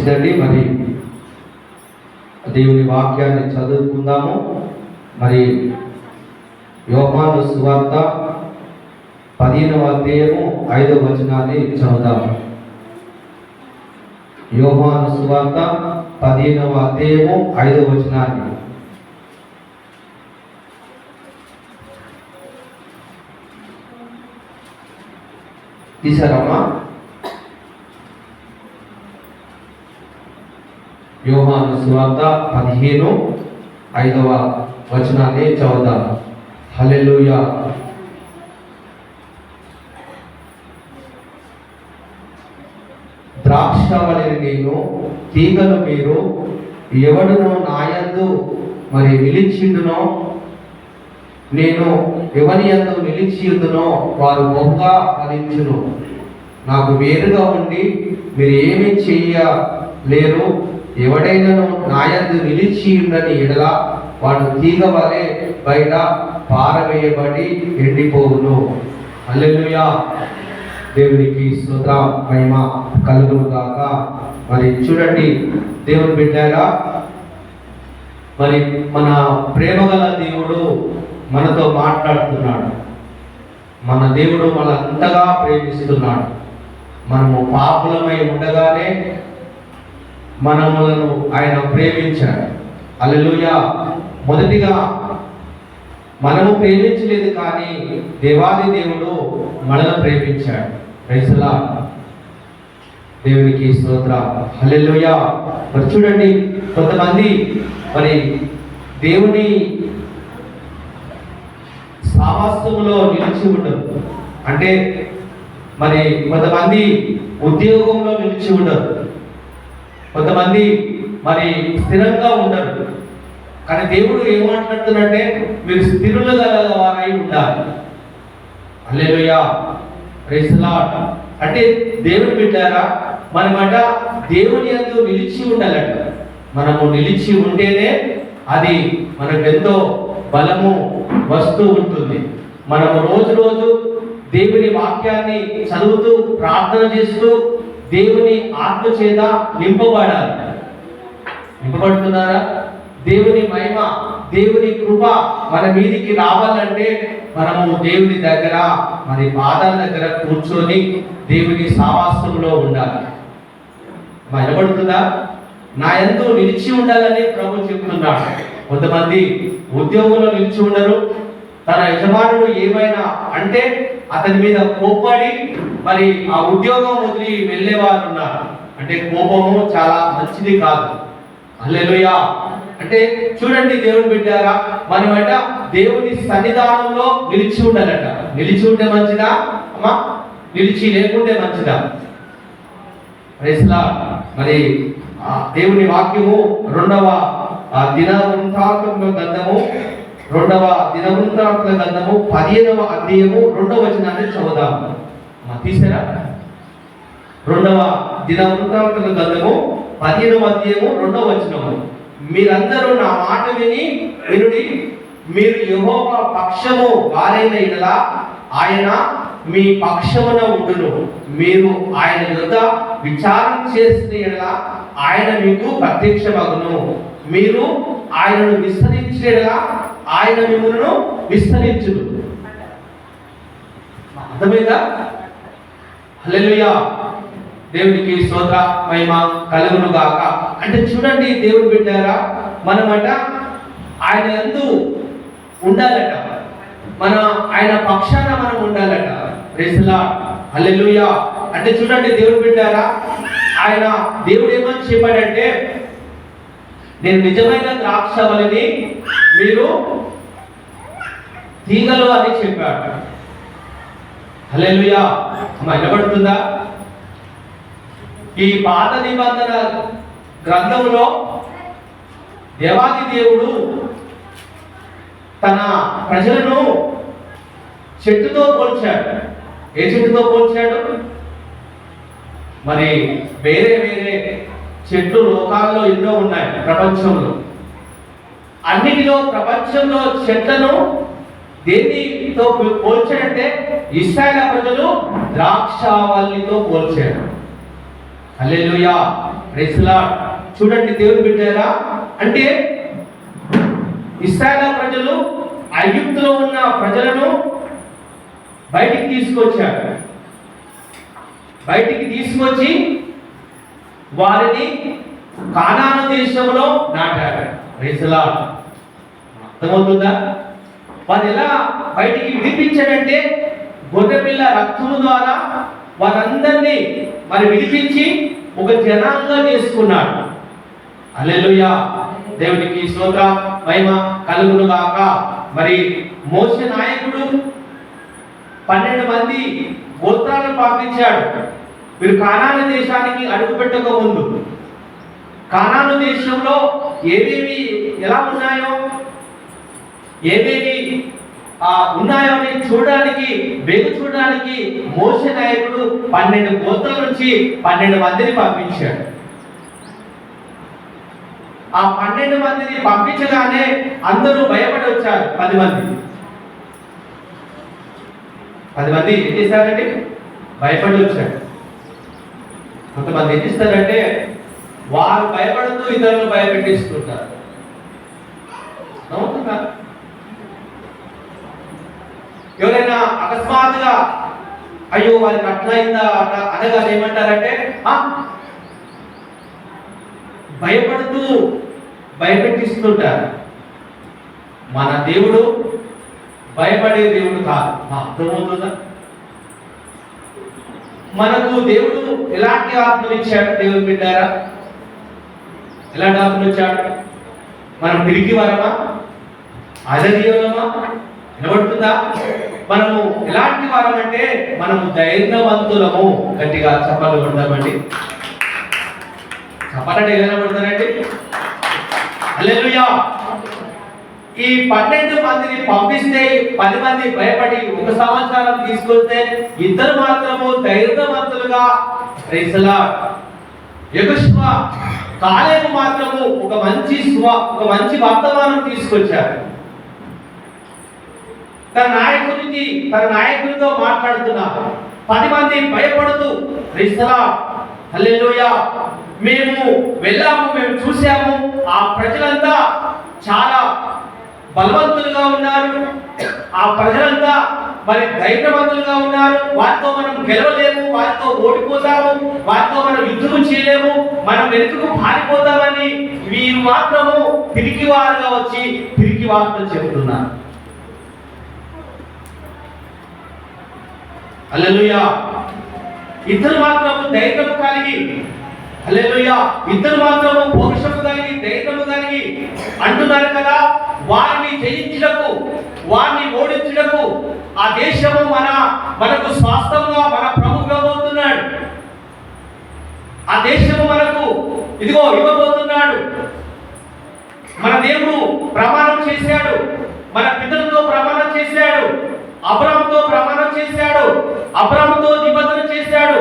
మంచిదండి. మరి దేవుని వాక్యాన్ని చదువుకుందాము. మరి యోహాను సువార్త 15వ అధ్యాయము 5వ వచనాన్ని చదువుదాము. యోహాను సువార్త 15వ అధ్యాయము 5వ వచనాన్ని తీసారమ్మా. యోహాను సువార్త 15:5 వచనాన్ని చదువుదాం. హల్లెలూయా. ద్రాక్షవల్లిని నేను, తీగలు మీరు. ఎవడునో నాయందు మరి నిలిచిండునో, నేను ఎవని యందు నిలిచియుందునో వారు బహుగా ఫలించును. నాకు వేరుగా ఉండి మీరు ఏమీ చేయలేరు. ఎవడైనను నాయందు నిలిచి ఉండని ఎడల వాడు తీగ వలె బయట పారవేయబడి ఎండిపోవును. హల్లెలూయా. దేవునికి స్తోత్ర మహిమ కలుగును గాక. మరి చూడండి దేవుని బిడ్డలారా, మరి మన ప్రేమగల దేవుడు మనతో మాట్లాడుతున్నాడు. మన దేవుడు మన అంతగా ప్రేమిస్తున్నాడు. మనము పాపులమై ఉండగానే మనములను ఆయన ప్రేమించాడు. హల్లెలూయా. మొదటిగా మనము ప్రేమించలేదు, కానీ దేవాది దేవుడు మనల్ని ప్రేమించాడు. Praise the Lord. దేవునికి స్తోత్రం. హల్లెలూయా. మరి చూడండి, కొంతమంది మరి దేవుని సావాసములో నిలిచి ఉండరు. అంటే మరి కొంతమంది ఉద్యోగంలో నిలిచి ఉండరు, కొంతమంది మరి స్థిరంగా ఉండరు. కానీ దేవుడు ఏమాట్లాడుతున్నట్టే మీరు స్థిరులు గల వారై ఉండాలి. హల్లెలూయా. Praise the Lord. అంటే దేవుని బిడ్డారా, మనమట దేవుని యందు నిలిచి ఉండాలట. మనము నిలిచి ఉంటేనే అది మనకు ఎంతో బలము వస్తూ ఉంటుంది. మనము రోజు రోజు దేవుని వాక్యాన్ని చదువుతూ ప్రార్థన చేస్తూ దేవుని ఆత్మ చేత నింపబడాలి. నింపబడుతున్నారా? దేవుని మహిమ, దేవుని కృప మన మీదికి రావాలంటే మనము దేవుని దగ్గర మరి పాదాల దగ్గర కూర్చొని దేవుని సావాసంలో ఉండాలి. వినబడుతుందా? నా యందు నిలిచి ఉండాలని ప్రభు చెప్తున్నాడు. కొంతమంది ఉద్యోగంలో నిలిచి ఉండరు. తన యజమానుడు ఏమైనా అంటే అతని మీద కోప్పడి మరి ఆ ఉద్యోగం వదిలి వెళ్ళేవారు ఉన్నారు. అంటే కోపము చాలా మంచిది కాదు. హల్లెలూయా. అంటే చూడండి దేవుని బిడ్డారా, మనమట దేవుని సన్నిధానంలో నిలిచి ఉండాలట. నిలిచి ఉంటే మంచిదా అమ్మా? నిలిచి లేకుంటే మంచిదా? Praise the Lord. మరి దేవుని వాక్యము 2వ దినవృత్తాంతముల గ్రంథము 15వ అధ్యాయము 2వ వచనాన్ని చదువుదాము. తీసారా? 2వ దినవృత్తాంతముల గ్రంథము 15వ అధ్యాయము 2వ వచనము. మీరందరూ నా మాట వినుడి. మీరు యెహోవా పక్షము వారైన యెడల ఆయన మీ పక్షమున ఉండును. మీరు ఆయన యొద్ద విచారణ చేసిన యెడల ఆయన మీకు ప్రత్యక్షమగును. మీరు ఆయనను విస్తరించిన యెడల ఆయన మిమ్ములను విస్తరించును. అర్థమైందా? హల్లెలూయా. దేవునికి స్తోత్ర మహిమ కలుగును గాక. అంటే చూడండి దేవుని బిడ్డారా, మనమట ఆయన యందు ఉండాలట. ఆయన పక్షాన మనం ఉండాలట. Praise the Lord. హల్లెలూయా. అంటే చూడండి దేవుని బిడ్డారా, దేవుడు ఏమని చెప్పాడంటే, నేను నిజమైన ద్రాక్షవల్లిని, మీరు తీగలు అని చెప్పాడు. హల్లెలూయా. వినబడుతుందా? ఈ పాత నిబంధన గ్రంథంలో దేవాది దేవుడు తన ప్రజలను చెట్టుతో పోల్చాడు. ఏ చెట్టుతో పోల్చాడు? మరి వేరే వేరే చెట్లు లోకాల్లో ఎన్నో ఉన్నాయి ప్రపంచంలో. అన్నిటిలో ప్రపంచంలో చెట్లను దేనితో పోల్చాడంటే ఇశ్రాయేలు ప్రజలు ద్రాక్షావల్లితో పోల్చారు. హల్లెలూయా. Praise Lord. చూడండి దేవుని బిడ్డారా, అంటే ఇశ్రాయేలు ప్రజలు ఐగుప్తులో ఉన్న ప్రజలను బయటికి తీసుకొచ్చారు. బయటికి తీసుకొచ్చి వారిని కానాను దేశంలో నాటారు. Praise Lord. అర్థమవుతుందా? వారు ఎలా బయటికి విడిపించాడంటే గొర్రెపిల్ల రక్తము ద్వారా వారందరినీ మరి విడిపించి ఒక జనాంగం చేసుకున్నాడు. హల్లెలూయా, దేవునికి స్తోత్రం మహిమ కలుగును గాక. మరి మోషే నాయకుడు 12 మంది గోత్రాలను పంపించాడు. వీరు కానాను దేశానికి అడుగు పెట్టక ముందు కానాను దేశంలో ఏవేవి ఎలా ఉన్నాయో ఏవేవి ఉన్నాయో అని చూడడానికి చూడడానికి మోషే నాయకుడు 12 గోత్రాల నుంచి 12 మందిని పంపించాడు. ఆ 12 మందిని పంపించగానే అందరూ భయపడి వచ్చారు. 10 మంది ఏం చేశారంటే భయపడి వచ్చారు. కొంతమంది ఏం చేస్తారంటే వారు భయపడుతూ ఇతరులను భయపెట్టిస్తుంటారు. నమ్ముతున్నా? ఎవరైనా అకస్మాత్తుగా అయ్యో వారికి అట్లా అయిందా అట్లా అనగా ఏమంటారంటే భయపడుతూ భయపెట్టిస్తుంటారు. మన దేవుడు భయపడే దేవుడు కాదు. అర్థమవుతుందా? మనకు దేవుడు ఎలాంటి ఆత్మలు ఇచ్చాడు? దేవుడు బిడ్డారా, ఎలాంటి ఆత్మలు ఇచ్చాడు? మనం పిరికి వరమా, అధర్యమా? నిలబడుతుందా? మనము ఎలాంటి వారం అంటే మనము ధైర్యవంతులము. గట్టిగా చప్పట్లు కొడదామండి. చప్పట్లు ఎలా కొడతారండి? హల్లెలూయా. ఈ 12 మందిని పంపిస్తే 10 మంది భయపడి 1 సంవత్సరం తీసుకొస్తే 2 మాత్రము ధైర్యవంతులుగా ప్రైజ్ లార్డ్ యెహోషువ కాలేబు మాత్రము ఒక మంచి వర్తమానం తీసుకొచ్చారు. తన నాయకునితో మాట్లాడుతున్నారు. 10 మంది భయపడుతూ ప్రైజ్ లార్డ్ హల్లెలూయా మేము వెళ్ళాము, మేము చూసాము, ఆ ప్రజలంతా చాలా బలవంతులుగా ఉన్నారు, ఆ ప్రజలంతా మరి ధైర్యవంతులుగా ఉన్నారు, వారితో మనం గెలవలేము, వారితో ఓడిపోతాము, వారితో మనం యుద్ధం చేయలేము, మనం వెనుకకు పారిపోతామని వీరు మాత్రము పిరికి వారుగా వచ్చి పిరికి వార్తలు చెబుతున్నారు. హల్లెలూయా. ఇద్దరు మాత్రము ధైర్యం కలిగి, హల్లెలూయా, ఇద్దరు మాత్రము పౌరుషము కలిగి ధైర్యము కలిగి అంటున్నారు కదా, వారిని జయించుటకు, వారిని ఓడించుటకు ఆ దేశము మనకు స్వాస్థ్యంగా మన ప్రభువుగా పోతున్నాడు. ఆ దేశము మనకు ఇదిగో ఇవ్వబోతున్నాడు. మన దేవుడు ప్రమాణం చేశాడు, మన పితరులతో ప్రమాణం చేశాడు, అబ్రాహాముతో ప్రమాణం చేశాడు, అబ్రాహాముతో నిబంధన చేశాడు.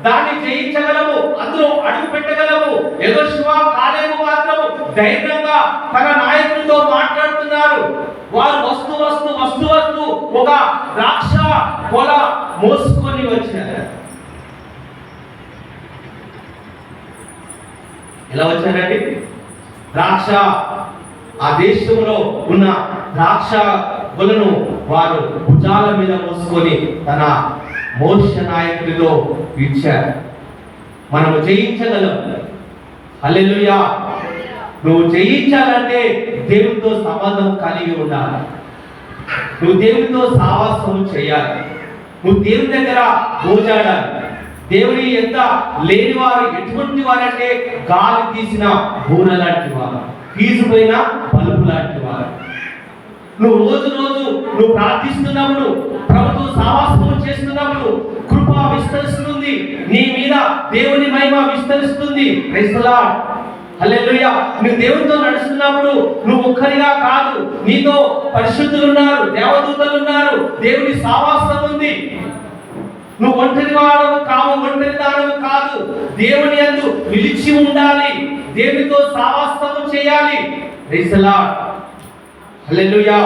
దాన్ని జయించగలము, అందులో అడుగు పెట్టగలము. యెహోషువ కాలేబు మాత్రము ధైర్యంగా తన నాయకులతో మాట్లాడుతున్నారు. వారు వస్తు ఒక ద్రాక్ష కొల మోసుకొని వచ్చినారు. ఎలా వచ్చారండి? ద్రాక్ష, ఆ దేశంలో ఉన్న ద్రాక్ష కొలను వారు భుజాల మీద మోసుకొని తన మోషే నాయకుడితో ఇచ్చారు. మనము జయించగలం. హల్లెలూయా. నువ్వు జయించాలంటే దేవునితో సంబంధం కలిగి ఉండాలి. నువ్వు దేవునితో సావాసం చేయాలి. నువ్వు దేవుని దగ్గర గోజాడాలి. దేవుని ఎంత లేనివారు ఎటువంటి వారంటే గాలి తీసిన బూర లాంటి వారు, ఫీజుపోయిన బల్బు లాంటి వారు. నువ్వు రోజు నువ్వు ప్రార్థిస్తున్నప్పుడు, ప్రభుతో సావాసం చేస్తున్నప్పుడు కృప విస్తరిస్తుంది, నీ మీద దేవుని మహిమ విస్తరిస్తుంది. Praise the Lord. హల్లెలూయా. నువ్వు దేవునితో నడుస్తున్నప్పుడు నువ్వు ఒక్కరిగా కాదు, నీతో పరిశుద్ధులు ఉన్నారు, దేవదూతలు ఉన్నారు, దేవుని సావాసం ఉంది. నువ్వు ఒంటరి వాడవు కావు, ఒంటరి దానవు కాదు. దేవుని యందు నిలిచి ఉండాలి, దేవునితో సావాసం చేయాలి. Praise the Lord. హల్లెలూయా.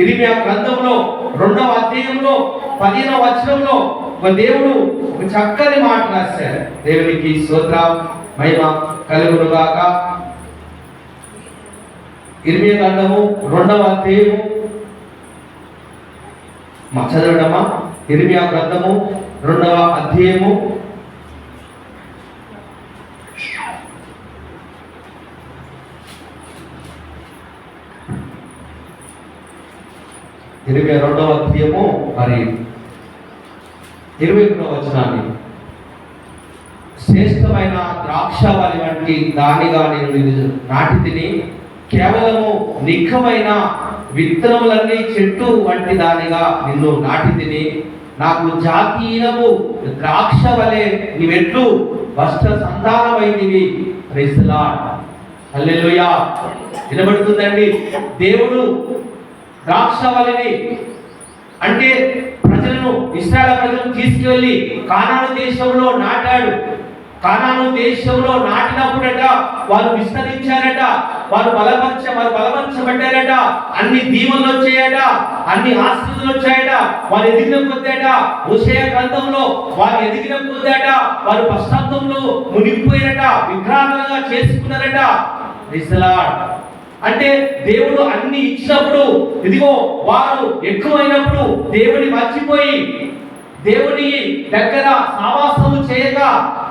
ఇర్మియా గ్రంథంలో 2వ అధ్యాయంలో 15వ వచనంలో ఒక దేవుడు ఒక చక్కని మాట రాశాడు. దేవునికి స్తోత్రం, మహిమ కలుగునుగాక. ఇర్మియా గ్రంథము 2వ అధ్యాయము చదవడమా? ఇర్మియా గ్రంథము 2వ అధ్యాయము 22వ అధ్యాయము మరి 21వ వచనాన్ని, శ్రేష్టమైన ద్రాక్షావళి వంటి దానిగా నేను నాటి తిని, కేవలము నిఖమైన విత్తనములన్నీ చెట్టు వంటి దానిగా నిన్ను నాటి తిని, నాకు జాతీయము ద్రాక్ష వలె నీవెట్లు వస్త్ర సంతానమైనవి. ప్రైజ్ ది లార్డ్, హల్లెలూయా. వినబడుతుందండి? దేవుడు ద్రాక్షవల్లిని అంటే ప్రజలను, ఇశ్రాయేలు ప్రజలను తీసుకువెళ్ళి కానాను దేశంలో నాటాడు. కానాను దేశంలో నాటినప్పుడట వారు విస్తరించారట, వారు బలపరచబడ్డారట, అన్ని దీవెనలు వచ్చాయట, అన్ని ఆశీర్వాదాలు వచ్చాయట. వారు ఎదిగిన కొద్దాట, హోషేయ గ్రంథంలో వారు ఎదిగిన కొద్దాట వారు పశ్చాత్తాపంలో మునిగిపోయారట, విగ్రహాలుగా చేసుకున్నారట. Praise the Lord. అంటే దేవుడు అన్ని ఇచ్చినప్పుడు, ఇదిగో వారు ఎక్కువైనప్పుడు దేవుని మర్చిపోయి దేవుని దగ్గర సావాసము చేయగా,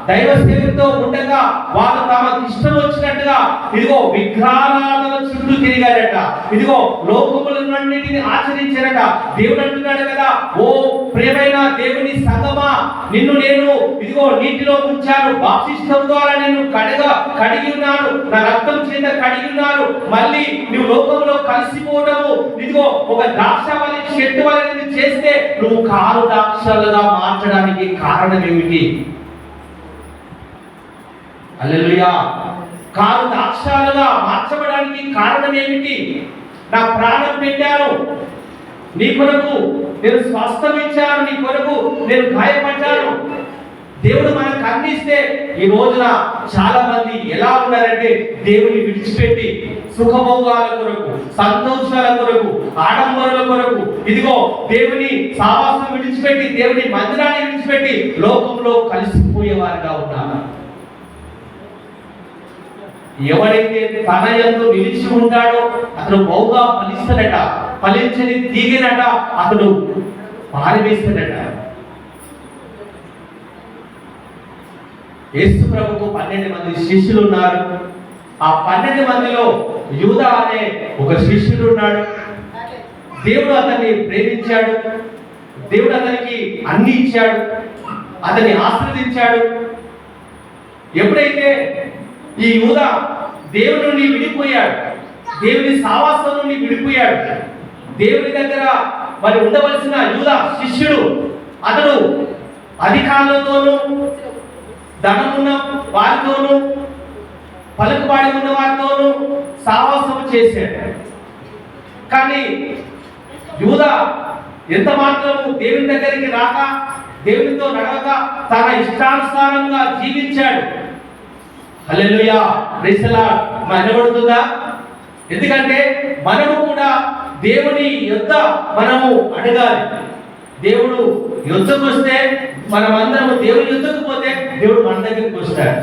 దైవ సేవతో ఉండగా వారు తమకు ఇష్టం వచ్చినట్టుగా ఇదిగో విగ్రహారాధన చుట్టూ తిరిగారట. ఇదిగో లోకములన్నిటిని ఆచరించారట. దేవుడు అంటున్నాడు కదా, ఓ ప్రియమైన దేవుని సంగమా, నిన్ను నేను ఇదిగో నీటిలో ముంచాను, బాప్తిస్మం ద్వారా నేను కడిగి ఉన్నాను, నా రక్తం చేత కడిగి ఉన్నాను. మళ్ళీ నువ్వు లోకంలో కలిసిపోవడము, ఇదిగో ఒక ద్రాక్షవల్లి చెట్టు వలె చేస్తే నువ్వు కారు ద్రాక్షలుగా మార్చడానికి కారణం ఏమిటి? హల్లెలూయా. కారు ద్రాక్షలుగా మార్చబడానికి కారణం ఏమిటి? నా ప్రాణం పెట్టాను నీ కొరకు, నేను స్వస్థం ఇచ్చాను నీ కొరకు, నేను గాయపడ్డాను. దేవుడు మనకు అందిస్తే ఈ రోజున చాలా మంది ఎలా ఉన్నారంటే దేవుని విడిచిపెట్టి సుఖభోగాల కొరకు, సంతోషాల కొరకు, ఆడంబరాల కొరకు, ఇదిగో దేవుని సావాసం విడిచిపెట్టి, దేవుని మందిరాన్ని విడిచిపెట్టి లోకంలో కలిసిపోయేవారుగా ఉన్నారు. ఎవరైతే తన యందు నిలిచి ఉంటాడో అతను బహుగా ఫలిస్తాడట, ఫలించని తీగనట అతడు పారివేస్తాడట. యేసు ప్రభువుకు 12 మంది శిష్యులు ఉన్నారు. ఆ 12 మందిలో యూదా అనే ఒక శిష్యుడు ఉన్నాడు. దేవుడు అతన్ని ప్రేమించాడు, దేవుడు అతనికి అన్ని ఇచ్చాడు, అతన్ని ఆశీర్వదించాడు. ఎప్పుడైతే ఈ యూదా దేవుని నుండి విడిపోయాడు, దేవుని సావాసం నుండి విడిపోయాడు, దేవుని దగ్గర మరి ఉండవలసిన యూదా శిష్యుడు అతడు అధికారులతోనూ, ధనమున్న వారితోనూ, పలుకుబాడి ఉన్న వారితోనూ సావాసం చేశాడు. కానీ యూదా ఎంత మాత్రము దేవుని దగ్గరికి రాక, దేవునితో నడవక తన ఇష్టానుసారంగా జీవించాడు. హల్లెలూయా, ప్రైజ్ ది లార్డ్. మనబడుతుందా? ఎందుకంటే మనము కూడా దేవుని యొద్ద మనము అడగాలి. దేవుడు యుద్ధకు వస్తే మనమందరము దేవుని యుద్ధకు పోతే దేవుడు మన దగ్గరికి వస్తాడు.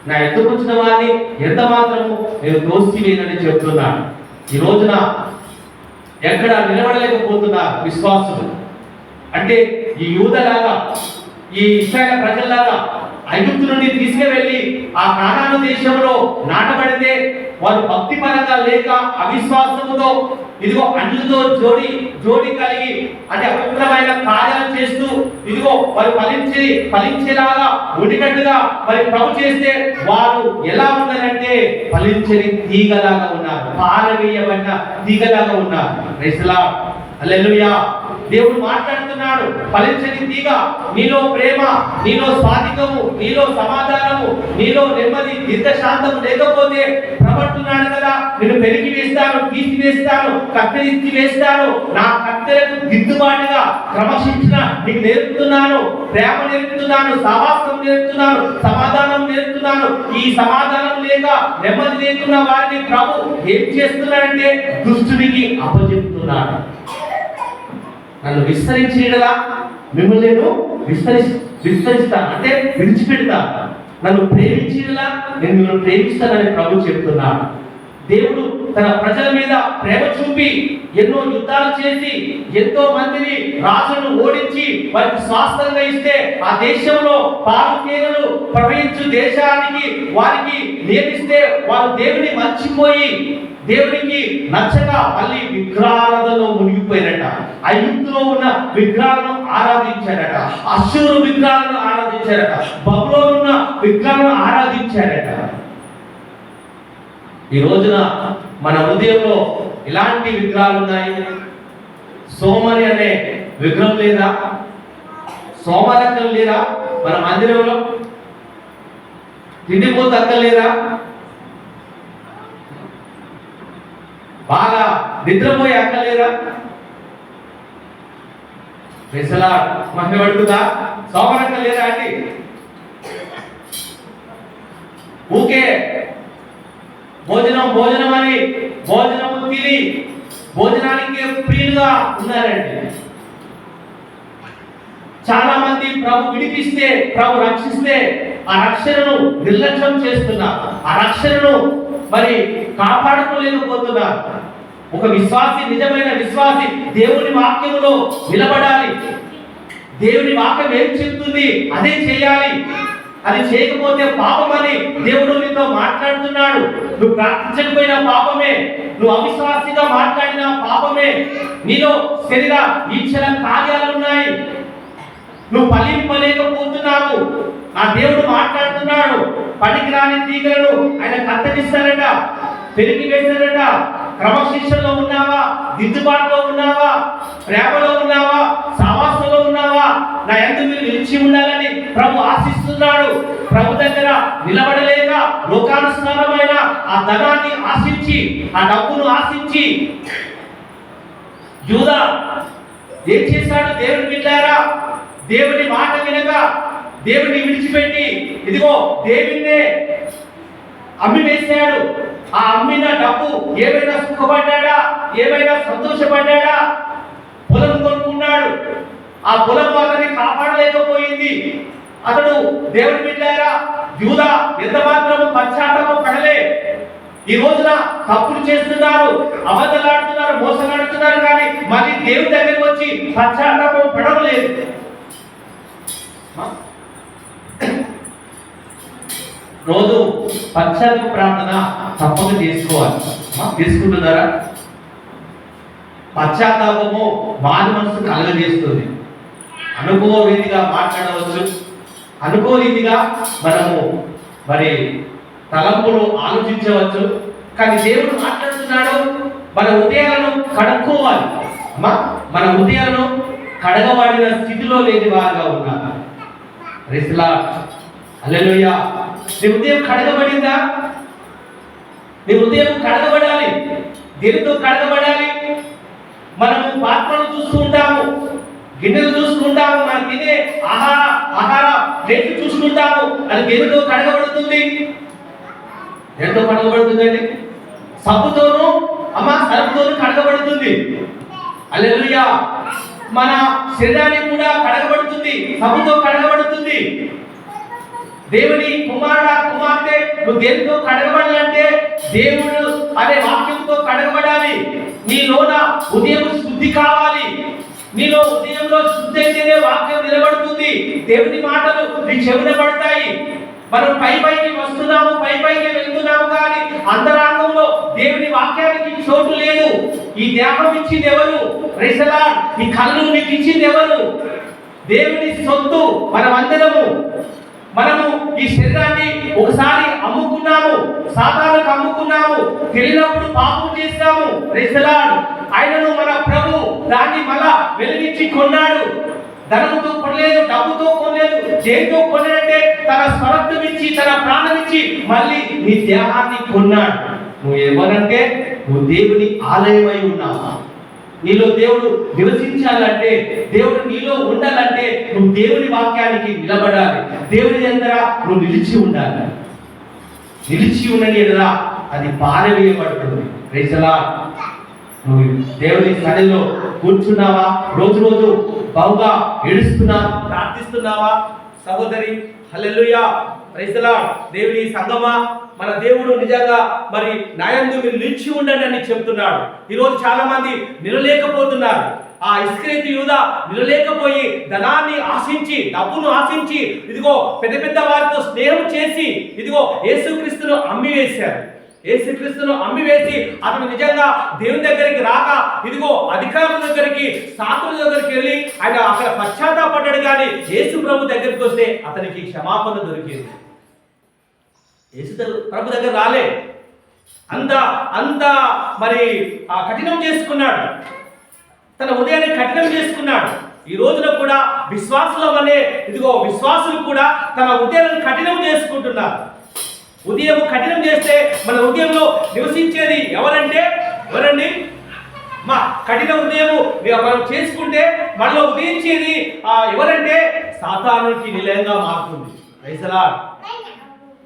నా యుద్ధకు వచ్చిన వారిని ఎంత మాత్రము నేను దోషివేనని చెప్తున్నాను. ఈ రోజున ఎక్కడ నిలబడలేకపోతున్నారు విశ్వాసులు. అంటే ఈ యూదలాగా, ఈ ఇశ్రాయేలు ప్రజల్లాగా ఐగుప్తు నుండి తీసుకువెళ్ళి ఆ కానాను దేశంలో నాటబడితే వారు భక్తి పరంగా లేక అవిశ్వాసముతో ఇదిగో అన్యులతో జోడి కలిగి అంటే అపవిత్రమైన కార్యాలు చేస్తూ ఇదిగో వారు ఫలించేలాగా ఉండినట్టుగా మరి ప్రభు చేస్తే వారు ఎలా ఉన్నారంటే ఫలించని తీగలాగా ఉన్నారు, పారవేయబడిన తీగలాగా ఉన్నారు. ప్రైజ్ ది లార్డ్, హల్లెలూయా. దేవుడు మాట్లాడుతున్నాడు, ఫలించని తీగ, నీలో ప్రేమ, నీలో స్వాధికము, నీలో సమాధానము, నీలో నెమ్మది, దీర్ఘశాంతము లేకపోతే ప్రవర్తున్నాడు కదా, నేను పెరిగి వేస్తాను, తీసివేస్తాను, కత్తెరించి వేస్తాను, నా కత్తెలకు దిద్దుబాటుగా క్రమశిక్షణ నీకు నేర్పుతున్నాను, ప్రేమ నేర్పుతున్నాను, సహవాసం నేర్పుతున్నాను, సమాధానం నేర్పుతున్నాను. ఈ సమాధానం లేక నెమ్మది లేకున్న వారిని ప్రభు ఏం చేస్తున్నాడంటే దుష్టునికి అప్పచెప్తున్నాడు. నన్ను విస్తరించేలా మిమ్మల్ని నేను విస్తరిస్తాను, అంటే విడిచిపెడతాను. నన్ను ప్రేమించేలా నేను మిమ్మల్ని ప్రేమిస్తానని ప్రభు చెప్తున్నాను. దేవుడు తన ప్రజల మీద ప్రేమ చూపి ఎన్నో యుద్ధాలు చేసి ఎంతో మందిని రాజులను ఓడించి వారికి స్వాస్థ్యంగా ఇస్తే ఆ దేశంలో పాలు తేనెలు ప్రవహించు దేశానికి వారికి నియమిస్తే వారు దేవుని మర్చిపోయి దేవునికి నచ్చక మళ్ళీ విగ్రహారాధనలో మునిగిపోయినట. ఐగుప్తులో ఉన్న విగ్రహాలను ఆరాధించారట, అష్షూరు విగ్రహాలను ఆరాధించారట, బబులోనులో ఉన్న విగ్రహాలను ఆరాధించారట. ఈ రోజున మన హృదయంలో ఇలాంటి విగ్రహాలు ఉన్నాయి. సోమరి అనే విగ్రహం లేదా? సోమరక్కలు లేదా మన మందిరంలో? తిండిపోతు అక్కలు లేదా? బాగా నిద్రపోయే అక్కలు లేదా? వెసలా మహిమ పడుతుందా? సోమరక్కలు లేదా అండి? ఊకే భోజనం అని భోజనము తిని భోజనానికి ప్రియులుగా ఉన్నారండి. చాలా మంది ప్రభు విడిపిస్తే, ప్రభు రక్షిస్తే ఆ రక్షణను నిర్లక్ష్యం చేస్తున్నారు. ఆ రక్షణను మరి కాపాడుకోలేకపోతున్నారు. ఒక విశ్వాసి, నిజమైన విశ్వాసి దేవుని వాక్యములో నిలబడాలి. దేవుని వాక్యం ఏం చెప్తుంది అదే చేయాలి. అది చేయకపోతే పాపమని దేవుడు నీతో మాట్లాడుతున్నాడు. నువ్వు ప్రార్థించకపోయినా పాపమే, నువ్వు అవిశ్వాసిగా మాట్లాడినా పాపమే, నీలో శరీర ఈచ్ఛల కార్యాలు ఉన్నాయి, నువ్వు ఫలింపలేకపోతున్నావు. ఆ దేవుడు మాట్లాడుతున్నాడు. పనికిరాని తీగలను ఆయన కత్తరిస్తారట, పెరిగి వేస్తారట. క్రమశిక్షణలో ఉన్నావా? దిద్దుబాటులో ఉన్నావా? ప్రేమలో ఉన్నావా? సహవాసంలో ఉన్నావా? నా యందు మీరు నిలిచి ఉండాలని ప్రభు ఆశిస్తున్నాడు. ప్రభు దగ్గర నిలబడలేక లోకానుసారమైన ఆ ధనాన్ని ఆశించి, ఆ డబ్బును ఆశించి యూదా ఏం చేశాడు? దేవుని బిడ్డారా, దేవుని మాట వినక దేవుని విడిచిపెట్టి ఇదిగో దేవుణ్ణే అమ్మి వేశాడు. ఆ అమ్మిన డబ్బు ఏమైనా సుఖపడ్డా? ఏమైనా సంతోషపడ్డా? పొలం కొనుక్కున్నాడు. ఆ పొలం అతన్ని కాపాడలేకపోయింది. అతడు దేవుని బిడ్డారా, యూదా ఎంత మాత్రము పశ్చాత్తాపం పడలే. ఈ రోజున తప్పులు చేస్తున్నారు, అబద్ధాలాడుతున్నారు, మోసలాడుతున్నారు, కానీ మళ్ళీ దేవుని దగ్గరికి వచ్చి పశ్చాత్తాపం పడలేదు. రోజు పశ్చాత్తాప ప్రార్థన తప్పక చేసుకోవాలి. తీసుకుంటున్నారా? పశ్చాత్తాపము మానవ మనసు కలగజేస్తుంది. అనుకో రీతిగా మాట్లాడవచ్చు, అనుకో రీతిగా మనము మరి తలంపులు ఆలోచించవచ్చు. కానీ దేవుడు మాట్లాడుతున్నాడు, మన హృదయాలను కడుక్కోవాలి. అమ్మా, మన హృదయాలను కడగబడిన స్థితిలో లేని వారుగా ఉన్నారు. రిస్లా హల్లెలూయా. నీ హృదయం కడగబడిందా? నీ హృదయం కడగబడాలి. దేనితో కడగబడాలి? మనము పాత్రలు చూస్తూ ఉంటాము, గిన్నెలు చూసుకుంటాము, మనం తినే ఆహార ప్లేట్లు చూసుకుంటాము. అది దేనితో కడగబడుతుంది? దేనితో కడగబడుతుందండి? సబ్బుతోనూ సరుపుతోనూ కడగబడుతుంది. హల్లెలూయా. మన శరీరానికి కూడా కడగబడుతుంది, సబ్బుతో కడగబడుతుంది. దేవుని కుమారుడా, కుమార్తె, నువ్వు దేనితో కడగబడాలంటే దేవుడు అనే వాక్యంతో కడగబడాలి. నీలోన ఉదయం శుద్ధి కావాలి. నీలో ఉదయంలో శుద్ధి అయితేనే వాక్యం నిలబడుతుంది. దేవుని మాటలు నీ చెవిన పడతాయి. మనం పైకి వస్తున్నాము, పైకి వెళ్తున్నాము, కానీ అంతరాంగంలో దేవుని వాక్యానికి చోటు లేదు. ఈ దేహం ఇచ్చింది ఎవరు? రైసలా. ఈ కళ్ళు నీకు ఇచ్చింది ఎవరు? దేవుని సొత్తు మనమందరము. మనము ఈ శరీరాన్ని ఒకసారి అమ్ముకున్నాము, సాతానుకు అమ్ముకున్నాము, తెలియనప్పుడు పాపం చేస్తాము. రైసలాడు. ఆయనను మన ప్రభు దాన్ని మళ్ళా వెలిగించి కొన్నాడు. ధనముతో కొనలేదు, డబ్బుతో కొనలేదు, చేతితో కొన్నాడంటే తన స్వరత్వం ఇచ్చి, తన ప్రాణం ఇచ్చి మళ్ళీ నీ దేహాన్ని కొన్నాడు. నువ్వు ఏమనంటే నువ్వు దేవుని ఆలయమై ఉన్నావా? నీలో దేవుడు నివసించాలంటే, దేవుడు నీలో ఉండాలంటే నువ్వు దేవుని వాక్యానికి నిలబడాలి. దేవుని దగ్గర నువ్వు నిలిచి ఉండాలి. నిలిచి ఉండని ఎడలా అది పారవేయబడుతుంది. రైసలా. నువ్వు దేవుని సన్నిధిలో కూర్చున్నావా? రోజు రోజు బహుగా ఏడుస్తున్నావా? ప్రార్థిస్తున్నావా సహోదరి? హల్లెలూయా, ప్రైజ్ ది లార్డ్. దేవుని సంగమా, మన దేవుడు నిజంగా మరి నాయందు మీరు నిలిచి ఉండండి అని చెప్తున్నాడు. ఈరోజు చాలా మంది నిలలేకపోతున్నారు. ఆ ఇస్కరియోతు యూదా నిలలేకపోయి ధనాన్ని ఆశించి, డబ్బును ఆశించి, ఇదిగో పెద్ద పెద్ద వారితో స్నేహం చేసి, ఇదిగో యేసుక్రీస్తును అమ్మివేశారు. యేసుక్రీస్తును అమ్మివేసి అతను నిజంగా దేవుని దగ్గరికి రాక, ఇదిగో అధికారుల దగ్గరికి, శాస్త్రుల దగ్గరికి వెళ్ళి ఆయన అక్కడ పశ్చాత్తాపడ్డాడు. కానీ యేసు ప్రభు దగ్గరికి వస్తే అతనికి క్షమాపణ దొరికింది. యేసు ప్రభు దగ్గర రాలే, అంత అంత మరి కఠినం చేసుకున్నాడు, తన ఉదయాన్ని కఠినం చేసుకున్నాడు. ఈ రోజున కూడా విశ్వాసుల వలె ఇదిగో విశ్వాసులు కూడా తన ఉదయాన్ని కఠినం చేసుకుంటున్నారు. ఉదయం కఠినం చేస్తే మన ఉదయంలో నివసించేది ఎవరండి? మా కఠిన ఉదయం మనం చేసుకుంటే మనలో ఉదయించేది ఎవరంటే సాతానునికి నిలయంగా మారుతుంది. ప్రైజ్ ది లార్డ్,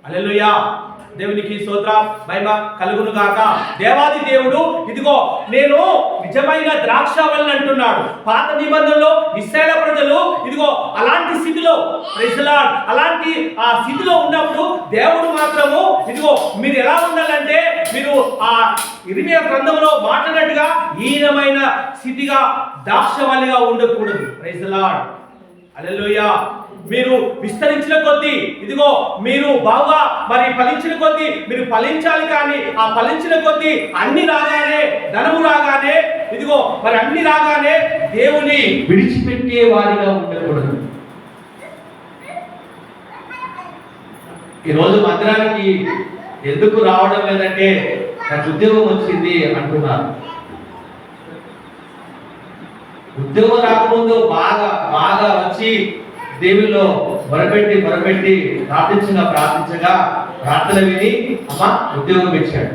హల్లెలూయా. దేవునికి స్తోత్రం, మహిమ కలుగును గాక. దేవాది దేవుడు ఇదిగో నేను నిజమైన ద్రాక్షావల్లి అంటున్నాడు. పాత నిబంధనలో ఇశ్రాయేలు ప్రజలు ఇదిగో అలాంటి స్థితిలో, ప్రైజ్ ది లార్డ్, అలాంటి ఆ స్థితిలో ఉన్నప్పుడు దేవుడు మాత్రము ఇదిగో మీరు ఎలా ఉండాలంటే, మీరు ఆ ఇర్మియా గ్రంథంలో మాట్లాడినట్టుగా హీనమైన స్థితిగా ద్రాక్షావల్లిగా ఉండకూడదు. ప్రైజ్ ది లార్డ్, హల్లెలూయా. మీరు విస్తరించిన కొద్దీ ఇదిగో మీరు బాగా మరి ఫలించిన కొద్దీ మీరు ఫలించాలి. కానీ ఆ ఫలించిన కొద్దీ అన్ని రాగానే, ధనము రాగానే, ఇదిగో మరి అన్ని రాగానే దేవుని విడిచిపెట్టే వారిగా ఉండకూడదు. ఈరోజు మందిరానికి ఎందుకు రావడం లేదంటే నాకు ఉద్యోగం వచ్చింది అంటున్నారు. ఉద్యోగం రాకముందు బాగా వచ్చి దేవుల్లో మొరపెట్టి ప్రార్థించగా ప్రార్థన విని అమ్మ ఉద్యోగం ఇచ్చాడు.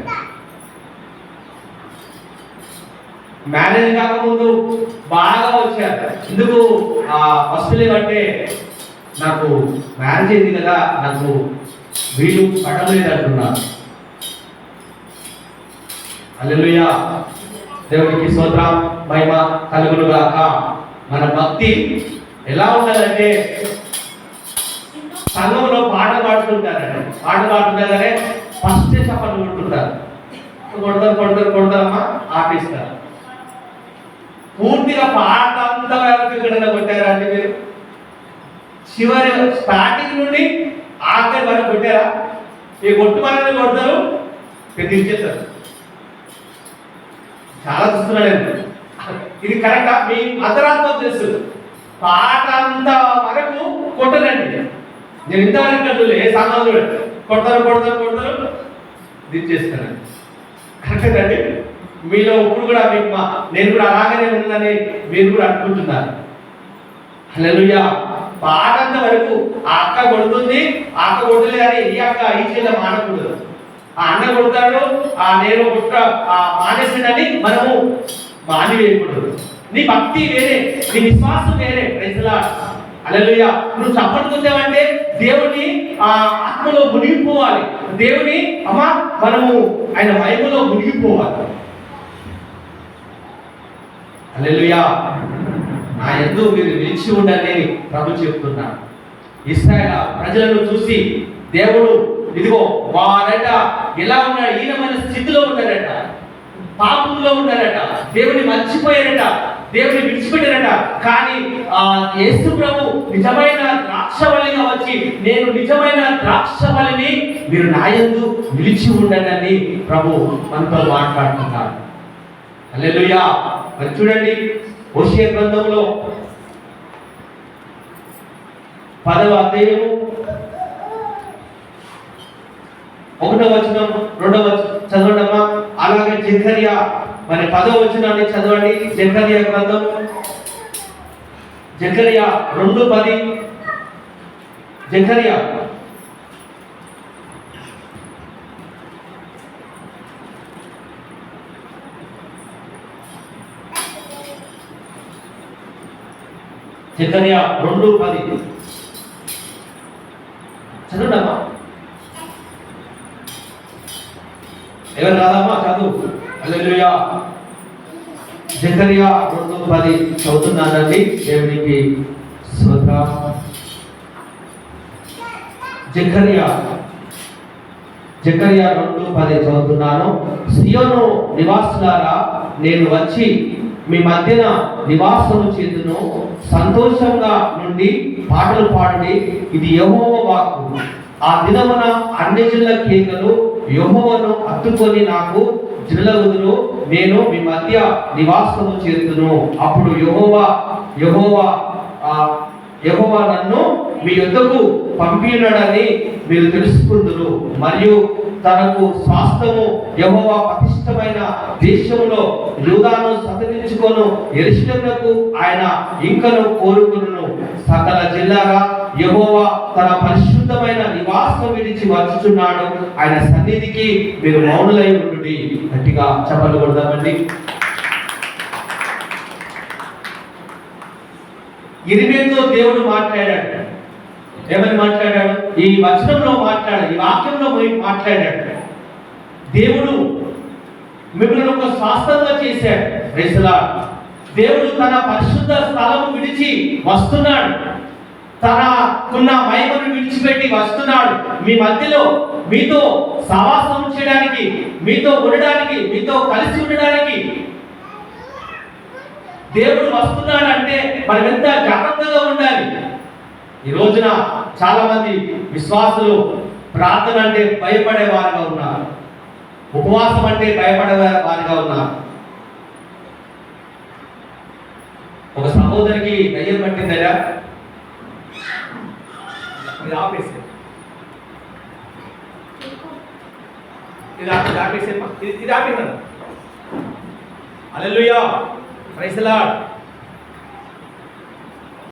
మ్యారేజ్ కాకముందు బాగా వచ్చారు. ఎందుకు ఫస్ట్ అంటే నాకు మ్యారేజ్ అయింది కదా, నాకు వీలు పడలేదు అంటున్నారు. హల్లెలూయా, దేవునికి స్తోత్రం, మహిమ కలుగును గాక. మన భక్తి ఎలా ఉండాలంటే సంఘంలో పాట పాడుతుంటారండి. పాట పాడుతుండగానే ఫస్ట్ చప్పట్లు కొడుతుంటారు. కొడతారమ్మా ఆపిస్తారు. పూర్తిగా పాట అంతా ఎక్కడైనా కొట్టారా అండి మీరు? చివరి స్టార్టింగ్ నుండి ఆఖరి వరకు కొట్టారా? ఈ కొట్టు మనల్ని కొడతారు, తీర్చేస్తారు. చాలా చూస్తున్నాడు. ఇది కరెక్టా? మీ అంతరాత్మ తెలుసు. పాట అంత వరకు కొట్టరండి. నేను ఇంతవరకు ఏ సామాన్లు కొడతారు దించేస్తానండి. కరెక్ట్ అండి. మీలో ఇప్పుడు కూడా మీకు నేను కూడా అలాగనే ఉందని మీరు కూడా అనుకుంటున్నారు. హల్లెలూయా. పాట అంత వరకు ఆ అక్క కొడుతుంది, ఆ అక్క కొట్టలేదు అని ఈ అక్క ఈ చేత మానకూడదు. ఆ అన్న కొడతాడు, నేను మానేసాడని మనము మానివేయకూడదు. నీ భక్తి వేరే, నీ విశ్వాసం వేరే. Praise the Lord, hallelujah. నువ్వు చప్పట్టుకుంటావంటే దేవుని ఆత్మలో మునిగిపోవాలి. దేవుని మనము ఆయన మహిమలో మునిగిపోవాలి. హల్లెలూయా. నా యందు మీరు నిలిచి ఉండాలని ప్రభు చెప్తున్నాడు. ఇశ్రాయేలు ప్రజలను చూసి దేవుడు ఇదిగో వారట ఎలా ఉన్నాడు, హీనమైన స్థితిలో ఉన్నారట, పాపంలో ఉన్నారట, దేవుని మర్చిపోయారట, దేవుని విడిచిపెట్టారట. కానీ యేసు ప్రభు నిజమైన ద్రాక్షవల్లిగా వచ్చి నేను నిజమైన ద్రాక్షవల్లిని, మీరు నా యందు నిలిచి ఉండండి ప్రభు మనతో మాట్లాడుతున్నారు. హల్లెలూయా. మరి చూడండి, హోషేయ గ్రంథంలో 10వ అధ్యాయము 1వ వచనం 2వ చదవండమ్మా. అలాగే జకర్యా మరి 10వ వచనాన్ని చదవండి. జకర్యా గ్రంథం జకర్యా 2:10. జకర్యా జకర్యా 2:10 చదవండమ్మా. ఎవరు రాదమ్మా చదువు. హల్లెలూయా. జకర్యా 2:10 చదువుతున్నానండి. దేవునికి స్తోత్రం. జకర్యా 2:10 చదువుతున్నాను. సియోను నివాసులారా, నేను వచ్చి మీ మధ్యన నివాసము చేతును, సంతోషంగా నుండి పాటలు పాడుడి, ఇది యెహోవా వాక్కు. ఆ దినమున అన్ని జిల్ల కేకలు యెహోవాను హత్తుకొని నాకు జిల్లగుదురు, నేను మీ మధ్య నివాసము చేతును. అప్పుడు యెహోవా నన్ను మీ యొద్దకు పంపినాడని మీరు తెలుసుకుందురు, మరియు తనకు స్వాస్థ్యము యెహోవా ప్రతిష్టమైన దేశములో యూదాను సతరించుకొను యెరూషలేమునకు ఆయన ఇంకను కోరుకును. సకల జిల్లాగా యెహోవా తన పరిశుద్ధమైన నివాసం విడిచి వచ్చుచున్నాడు, ఆయన సన్నిధికి మీరు మౌనులై ఉండుడి. గట్టిగా చప్పట్లు కొడదామండి. ఇర్మీయాతో దేవుడు మాట్లాడాడు. ఏమని మాట్లాడాడు? ఈ వచనంలో మాట్లాడాడు, ఈ వాక్యంలో మాట్లాడాడు. దేవుడు మిమ్మల్ని ఒక స్వాస్థ్యంగా చేశాడు. Praise Lord. దేవుడు తన పరిశుద్ధ స్థలము విడిచి వస్తున్నాడు, తనకున్న మహిమను విడిచిపెట్టి వస్తున్నాడు. మీ మధ్యలో మీతో సహవాసం చేయడానికి, మీతో ఉండడానికి, మీతో కలిసి ఉండడానికి దేవుడు వస్తున్నాడు. అంటే మనం ఎంత జాగ్రత్తగా ఉండాలి. ఈ రోజున చాలా మంది విశ్వాసులు ప్రార్థన అంటే భయపడే వారుగా ఉన్నారు, ఉపవాసం అంటే భయపడే వారుగా ఉన్నారు. ఒక సహోదరికి దయ్యం పట్టిందరా, ఇది ఆపేసి ఇది ఆపేసాను. హల్లెలూయా, ప్రైజ్ ది లార్డ్.